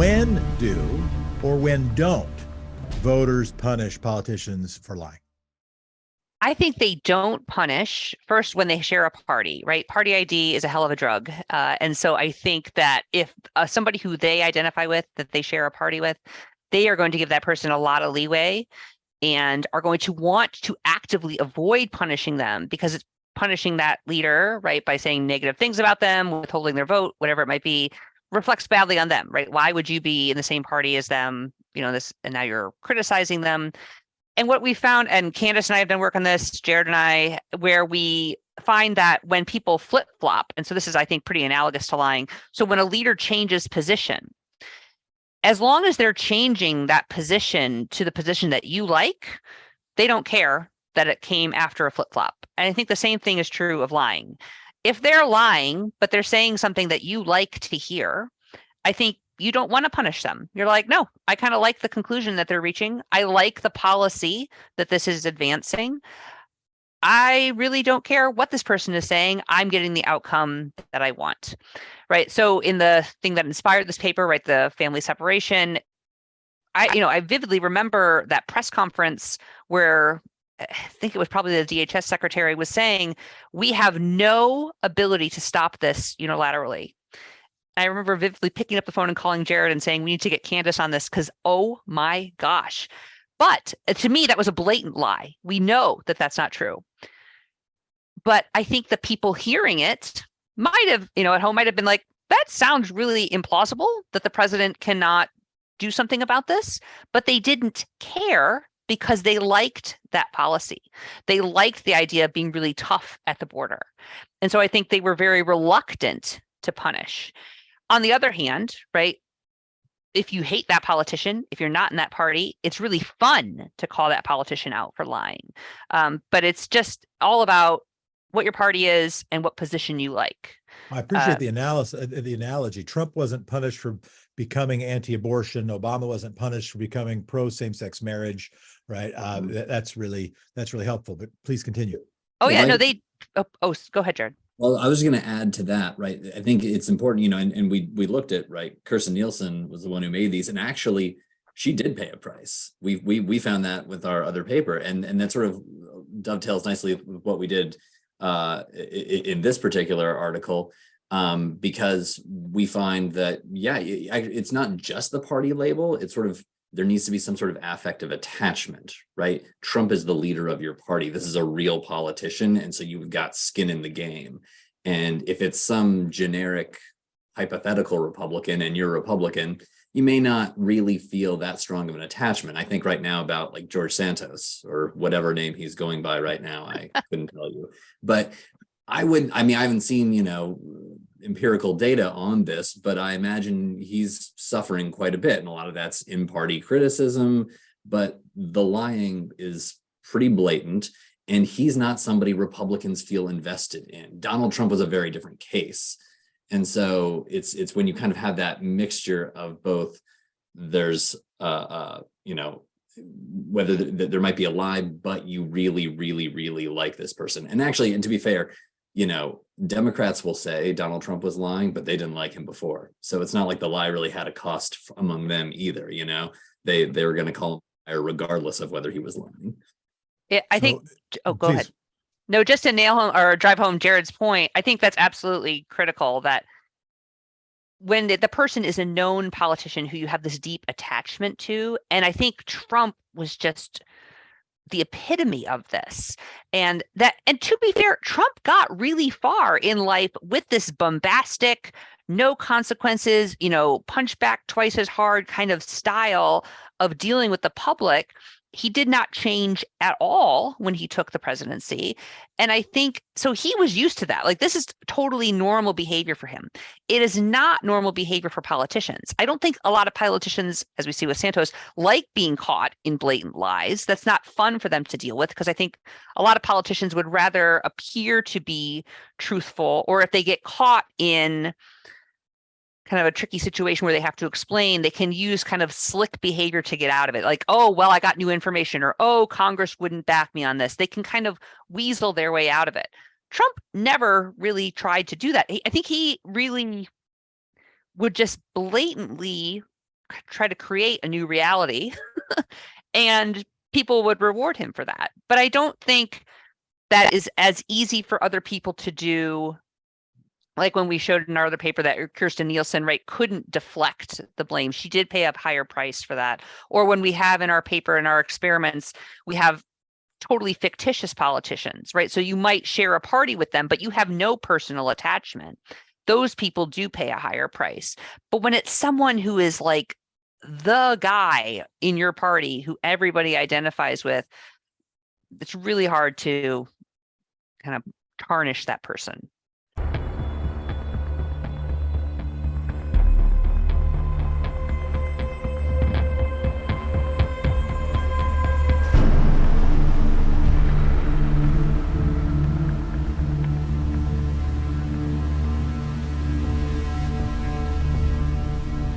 When do or when don't voters punish politicians for lying? I think they don't punish first when they share a party, right? Party ID is a hell of a drug. And so I think that if somebody who they identify with, that they share a party with, they are going to give that person a lot of leeway and are going to want to actively avoid punishing them because it's punishing that leader, right, by saying negative things about them, withholding their vote, whatever it might be, reflects badly on them, right? Why would you be in the same party as them? This, and now you're criticizing them. And what we found, and Candace and I have done work on this, Jared and I, where we find that when people flip flop, and so this is, I think, pretty analogous to lying. So when a leader changes position, as long as they're changing that position to the position that you like, they don't care that it came after a flip flop. And I think the same thing is true of lying. If they're lying, but they're saying something that you like to hear, I think you don't want to punish them. You're like, no, I kind of like the conclusion that they're reaching. I like the policy that this is advancing. I really don't care what this person is saying. I'm getting the outcome that I want, right? So in the thing that inspired this paper, right, the family separation, I vividly remember that press conference where I think it was probably the DHS secretary was saying, we have no ability to stop this unilaterally. I remember vividly picking up the phone and calling Jared and saying, we need to get Candace on this because, oh my gosh. But to me, that was a blatant lie. We know that that's not true. But I think the people hearing it might have, at home might have been like, that sounds really implausible that the president cannot do something about this. But they didn't care because they liked that policy. They liked the idea of being really tough at the border. And so I think they were very reluctant to punish. On the other hand, right, if you hate that politician, if you're not in that party, it's really fun to call that politician out for lying. But it's just all about what your party is and what position you like. I appreciate the analogy. Trump wasn't punished for becoming anti-abortion. Obama wasn't punished for becoming pro same-sex marriage, right? That's really helpful. But please continue. Oh yeah, no, go ahead, Jared. Well, I was going to add to that, right? I think it's important, and we looked at, right, Kirsten Nielsen was the one who made these, and actually she did pay a price. We found that with our other paper, and that sort of dovetails nicely with what we did in this particular article, because we find that, it's not just the party label, it's sort of, there needs to be some sort of affective attachment, right? Trump is the leader of your party. This is a real politician. And so you've got skin in the game. And if it's some generic hypothetical Republican and you're a Republican, you may not really feel that strong of an attachment. I think right now about like George Santos or whatever name he's going by right now, I couldn't tell you. But I haven't seen, empirical data on this, but I imagine he's suffering quite a bit. And a lot of that's in-party criticism, but the lying is pretty blatant. And he's not somebody Republicans feel invested in. Donald Trump was a very different case. And so it's when you kind of have that mixture of both, there's, whether there might be a lie, but you really, really, really like this person. And actually, and to be fair, Democrats will say Donald Trump was lying, but they didn't like him before. So it's not like the lie really had a cost among them either. They were going to call him a liar regardless of whether he was lying. Yeah, I think. Oh, go ahead. No, just to nail home or drive home Jared's point, I think that's absolutely critical that when the person is a known politician who you have this deep attachment to, and I think Trump was just the epitome of this. And to be fair, Trump got really far in life with this bombastic, no consequences, punch back twice as hard kind of style of dealing with the public. He did not change at all when he took the presidency. And I think, so he was used to that. Like, this is totally normal behavior for him. It is not normal behavior for politicians. I don't think a lot of politicians, as we see with Santos, like being caught in blatant lies. That's not fun for them to deal with, because I think a lot of politicians would rather appear to be truthful, or if they get caught in kind of a tricky situation where they have to explain, they can use kind of slick behavior to get out of it. Like, oh, well, I got new information, or, oh, Congress wouldn't back me on this. They can kind of weasel their way out of it. Trump never really tried to do that. I think he really would just blatantly try to create a new reality and people would reward him for that. But I don't think that is as easy for other people to do. Like when we showed in our other paper that Kirsten Nielsen, right, couldn't deflect the blame. She did pay a higher price for that. Or when we have in our paper, in our experiments, we have totally fictitious politicians, right? So you might share a party with them, but you have no personal attachment. Those people do pay a higher price. But when it's someone who is like the guy in your party who everybody identifies with, it's really hard to kind of tarnish that person.